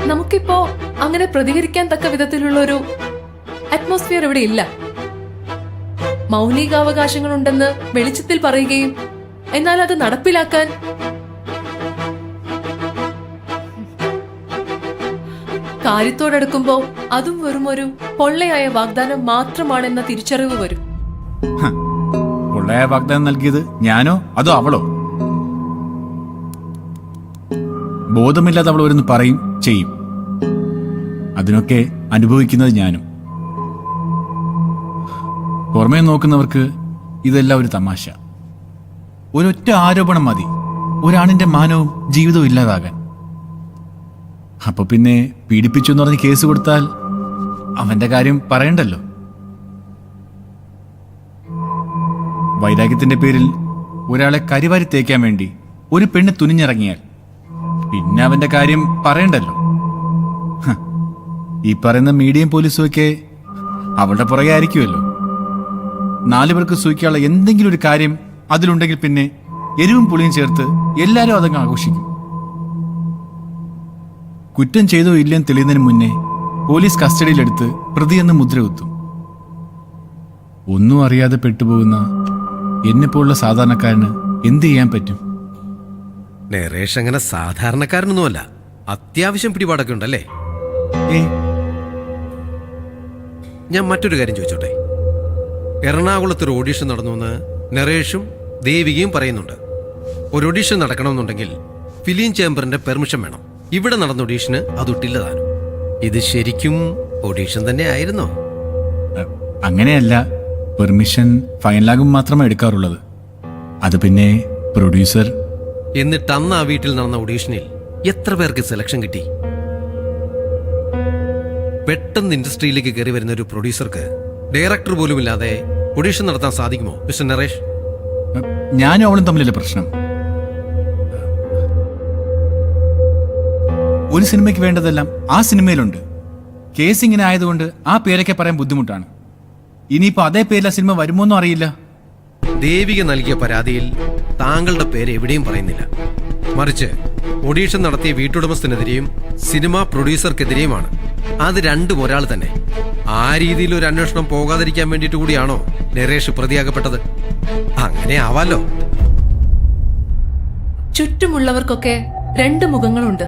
നമുക്കിപ്പോ അങ്ങനെ പ്രതികരിക്കാൻ തക്ക വിധത്തിലുള്ള ഒരു അറ്റ്മോസ്ഫിയർ ഇവിടെ ഇല്ല. മൗലികാവകാശങ്ങളുണ്ടെന്ന് വെളിച്ചത്തിൽ പറയുകയും എന്നാൽ അത് നടപ്പിലാക്കാൻ കാര്യത്തോടെടുക്കുമ്പോ അതും വെറും ഒരു പൊള്ളയായ വാഗ്ദാനം മാത്രമാണെന്ന തിരിച്ചറിവ് വരും. പൊള്ളയായ വാഗ്ദാനം നൽകിയത് ഞാനോ അതോ അവളോ? ബോധമില്ലാതെ അവൾ ഓരോന്ന് പറയും ചെയ്യും. അതിനൊക്കെ അനുഭവിക്കുന്നത് ഞാനും. പുറമേ നോക്കുന്നവർക്ക് ഇതെല്ലാം ഒരു തമാശ. ഒരൊറ്റ ആരോപണം മതി ഒരാണിന്റെ മാനവും ജീവിതവും ഇല്ലാതാകാൻ. അപ്പൊ പിന്നെ പീഡിപ്പിച്ചു എന്ന് പറഞ്ഞ് കേസ് കൊടുത്താൽ അവന്റെ കാര്യം പറയണ്ടല്ലോ. വൈരാഗ്യത്തിന്റെ പേരിൽ ഒരാളെ കരിവാരി തേക്കാൻ വേണ്ടി ഒരു പെണ്ണ് തുനിഞ്ഞിറങ്ങിയാൽ പിന്നെ അവന്റെ കാര്യം പറയണ്ടല്ലോ. ഈ പറയുന്ന മീഡിയം പോലീസും ഒക്കെ അവളുടെ പുറകെ ആയിരിക്കുമല്ലോ. 4 പേർക്ക് സൂഹിക്കാനുള്ള എന്തെങ്കിലും ഒരു കാര്യം അതിലുണ്ടെങ്കിൽ പിന്നെ എരിവും പുളിയും ചേർത്ത് എല്ലാവരും അതങ്ങ് ആഘോഷിക്കും. കുറ്റം ചെയ്തോ ഇല്ലെന്ന് തെളിയുന്നതിന് മുന്നേ പോലീസ് കസ്റ്റഡിയിലെടുത്ത് പ്രതിയെന്ന് മുദ്ര കുത്തും. ഒന്നും അറിയാതെ പെട്ടുപോകുന്ന എന്നെപ്പോലുള്ള സാധാരണക്കാരന് എന്ത് ചെയ്യാൻ പറ്റും? നരേഷ് അങ്ങനെ സാധാരണക്കാരനൊന്നുമല്ല, അത്യാവശ്യം പിടിപാടൊക്കെ ഉണ്ടല്ലേ? ഞാൻ മറ്റൊരു കാര്യം ചോദിച്ചോട്ടെ. എറണാകുളത്ത് ഒരു ഓഡീഷൻ നടന്നുവെന്ന് നരേഷും ദേവികയും പറയുന്നുണ്ട്. ഒരു ഓഡീഷൻ നടക്കണമെന്നുണ്ടെങ്കിൽ ഫിലിം ചേംബറിന്റെ പെർമിഷൻ വേണം. ഇവിടെ നടന്ന ഓഡീഷന് അതൊട്ടില്ല താനും. ഇത് ശരിക്കും ഓഡീഷൻ തന്നെ ആയിരുന്നോ? അങ്ങനെയല്ല. പെർമിഷൻ ഫൈനലാകും മാത്രമേ എടുക്കാറുള്ളത്. അത് പിന്നെ പ്രൊഡ്യൂസർ. എന്നിട്ട് അന്ന് ആ വീട്ടിൽ നടന്ന ഓഡീഷനിൽ എത്ര പേർക്ക് സെലക്ഷൻ കിട്ടി? പെട്ടെന്ന് ഇൻഡസ്ട്രിയിലേക്ക് കയറി വരുന്ന ഒരു പ്രൊഡ്യൂസർക്ക് ഡയറക്ടർ പോലും ഇല്ലാതെ ഓഡീഷൻ നടത്താൻ സാധിക്കുമോ മിസ്റ്റർ നരേഷ്? ഞാനും അവളും തമ്മിലല്ല പ്രശ്നം. ഒരു സിനിമയ്ക്ക് വേണ്ടതെല്ലാം ആ സിനിമയിലുണ്ട്. കേസ് ഇങ്ങനെ ആയതുകൊണ്ട് ആ പേരൊക്കെ പറയാൻ ബുദ്ധിമുട്ടാണ്. ഇനിയിപ്പോ അതേ പേരിൽ ആ സിനിമ വരുമോന്നും അറിയില്ല. ദേവിക നൽകിയ പരാതിയിൽ താങ്കളുടെ പേര് എവിടെയും പറയുന്നില്ല. മറിച്ച് ഓഡീഷൻ നടത്തിയ വീട്ടുടമസ്ഥനെതിരെയും സിനിമ പ്രൊഡ്യൂസർക്കെതിരെയുമാണ്. അത് രണ്ടും ഒരാൾ തന്നെ. ആ രീതിയിൽ ഒരു അന്വേഷണം പോകാതിരിക്കാൻ വേണ്ടിയിട്ട് കൂടിയാണോ നരേഷ് പ്രതിയാകപ്പെട്ടത്? അങ്ങനെ ആവാലോ. ചുറ്റുമുള്ളവർക്കൊക്കെ 2 മുഖങ്ങളുണ്ട്.